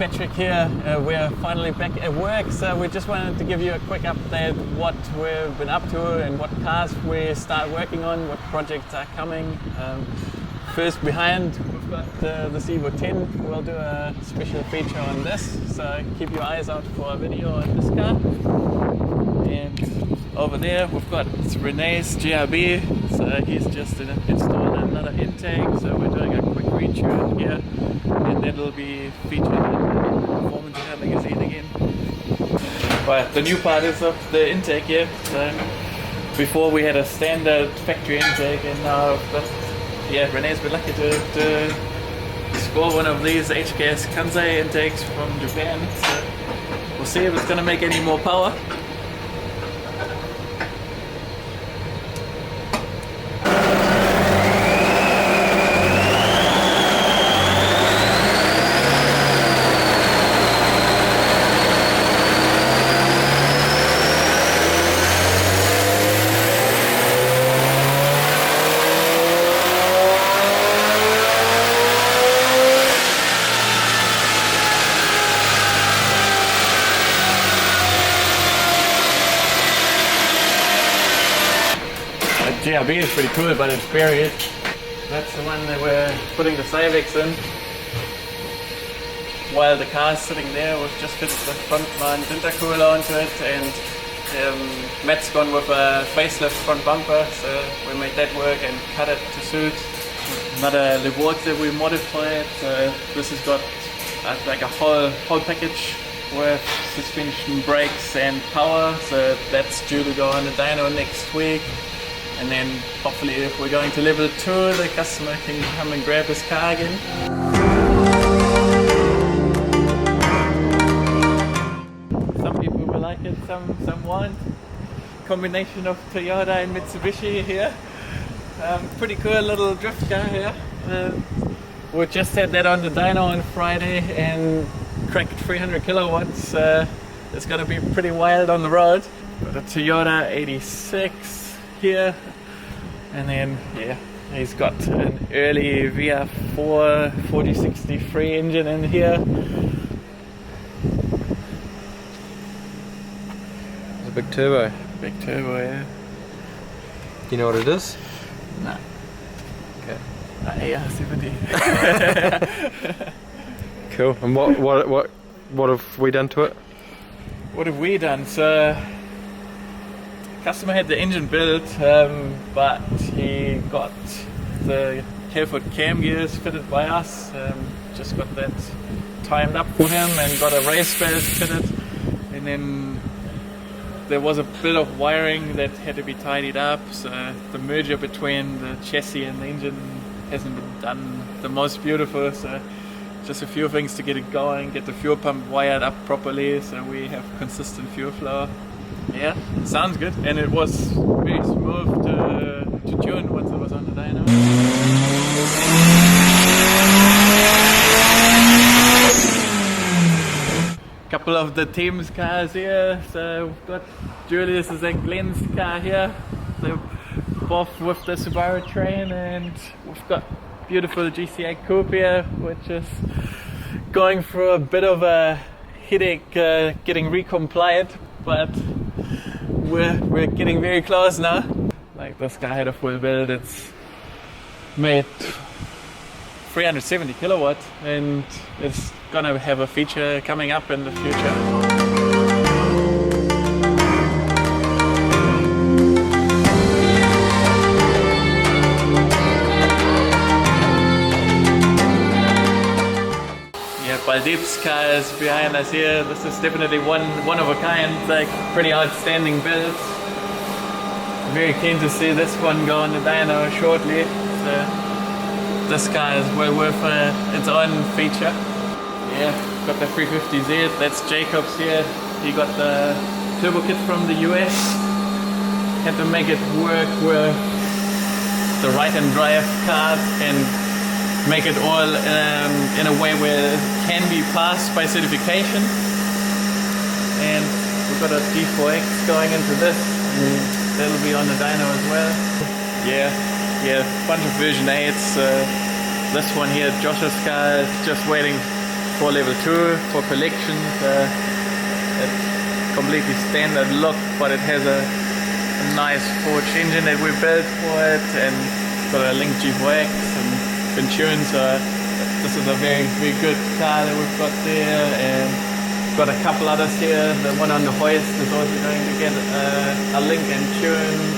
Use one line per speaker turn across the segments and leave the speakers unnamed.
Patrick here. We're finally back at work, so we just wanted to give you a quick update what we've been up to and what cars we start working on, what projects are coming. First behind, we've got this EVO X. We'll do a special feature on this, so keep your eyes out for a video on this car. And over there we've got Rene's GRB, so he's just installed another intake, so we're doing a quick retune here, and that'll be featured in the Performance Car magazine again. But the new part is of the intake here, so before we had a standard factory intake, and now we've got, Rene's been lucky to score one of these HKS Kansei intakes from Japan, so we'll see if it's going to make any more power. GRB is pretty cool, but it's buried. That's the one that we're putting the Cyvex in. While the car's sitting there, we've just fitted the front mount intercooler onto it, and Matt's gone with a facelift front bumper, so we made that work and cut it to suit. Another Levorg that we modified, so this has got like a whole package with suspension, brakes and power, so that's due to go on the dyno next week. And then hopefully if we're going to level 2, the customer can come and grab his car again. Some people will like it, some won't. Combination of Toyota and Mitsubishi here. Pretty cool little drift car here. We just had that on the dyno on Friday and cracked 300 kilowatts. It's going to be pretty wild on the road. Got a Toyota 86. Here, and then he's got an early VR4 4063 engine in here.
It's a big turbo.
Big turbo, yeah.
Do you know what it is?
No.
Okay.
AR70.
Cool. And what have we done to it?
What have we done? So customer had the engine built, but he got the Carefoot cam gears fitted by us. Just got that timed up for him and got a race belt fitted. And then there was a bit of wiring that had to be tidied up. So the merger between the chassis and the engine hasn't been done the most beautiful. So just a few things to get it going, get the fuel pump wired up properly so we have consistent fuel flow. Yeah, sounds good, and it was very smooth to tune once it was on the dyno. Couple of the team's cars here, so we've got Julius's and Glenn's car here. They're both with the Subaru train, and we've got beautiful GCA coupe here, which is going through a bit of a headache getting recompliant, but we're getting very close now. Like this guy had a full build, it's made 370 kilowatts, and it's gonna have a feature coming up in the future. Baldeep's car is behind us here. This is definitely one of a kind, like pretty outstanding build. Very keen to see this one go on the dyno shortly. So this car is well worth its own feature. Yeah, got the 350Z, that's Jacob's here. He got the turbo kit from the US. Had to make it work with the right-hand drive card and make it all in a way where it can be passed by certification. And we've got a D4X going into this, and that'll be on the dyno as well. Yeah, bunch of version 8s. This one here, Josh's car, is just waiting for level 2 for collections. It's completely standard look, but it has a nice forged engine that we built for it, and got a Link G4X and insurance. This is a very, very good car that we've got there, and got a couple others here. The one on the hoist is also going to get a Link insurance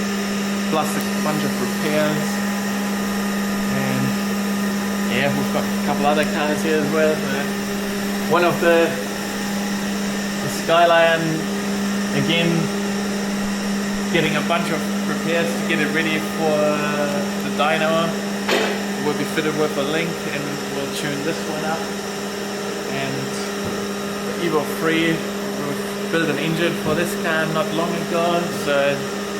plus a bunch of repairs. And yeah, we've got a couple other cars here as well. One of the Skyline, again, getting a bunch of repairs to get it ready for the dyno. Will be fitted with a Link, and we'll tune this one up. And the EVO III, we've built an engine for this car not long ago, so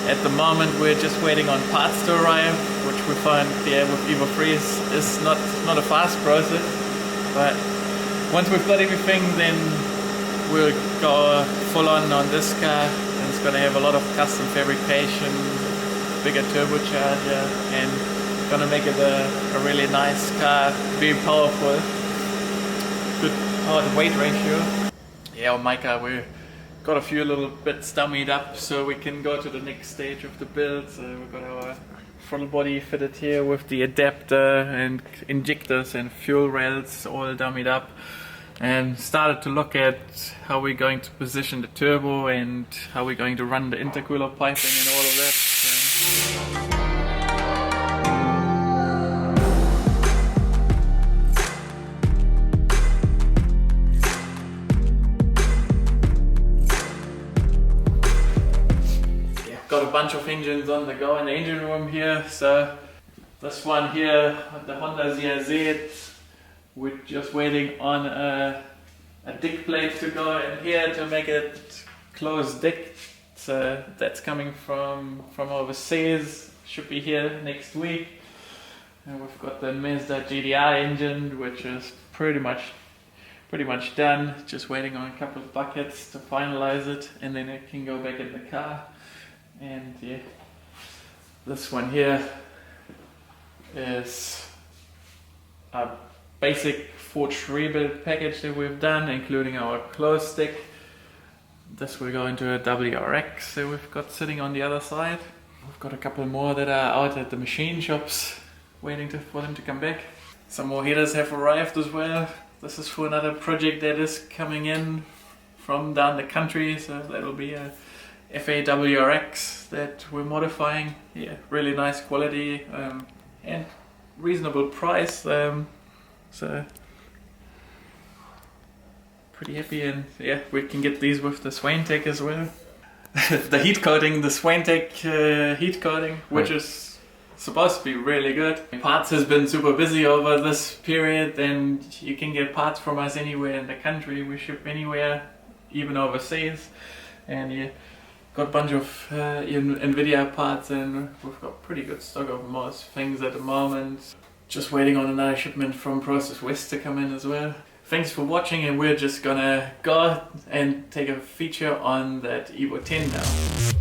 at the moment we're just waiting on parts to arrive, which we find with EVO III is not a fast process. But once we've got everything, then we'll go full on this car, and it's going to have a lot of custom fabrication, bigger turbocharger, and going to make it a really nice car, very powerful, good power to weight ratio. Yeah, on my car we got a few little bits dummied up so we can go to the next stage of the build. So we've got our throttle body fitted here with the adapter and injectors and fuel rails all dummied up, and started to look at how we're going to position the turbo and how we're going to run the intercooler piping and all of that. So got a bunch of engines on the go in the engine room here. So this one here, the Honda ZRZ, we're just waiting on a dick plate to go in here to make it closed dick. So that's coming from overseas, should be here next week. And we've got the Mazda GTR engine, which is pretty much done, just waiting on a couple of buckets to finalize it, and then it can go back in the car. And yeah, this one here is a basic forged rebuild package that we've done, including our closed stick. This will go into a WRX that we've got sitting on the other side. We've got a couple more that are out at the machine shops waiting for them to come back. Some more headers have arrived as well. This is for another project that is coming in from down the country, so that'll be a FA WRX that we're modifying. Yeah, really nice quality and reasonable price. So pretty happy, and yeah, we can get these with the Swaintech as well. The heat coating, the Swaintech heat coating, which is supposed to be really good. Parts has been super busy over this period, and you can get parts from us anywhere in the country. We ship anywhere, even overseas, and yeah, got a bunch of NVIDIA parts, and we've got pretty good stock of most things at the moment. Just waiting on another shipment from Process West to come in as well. Thanks for watching, and we're just gonna go and take a feature on that EVO X now.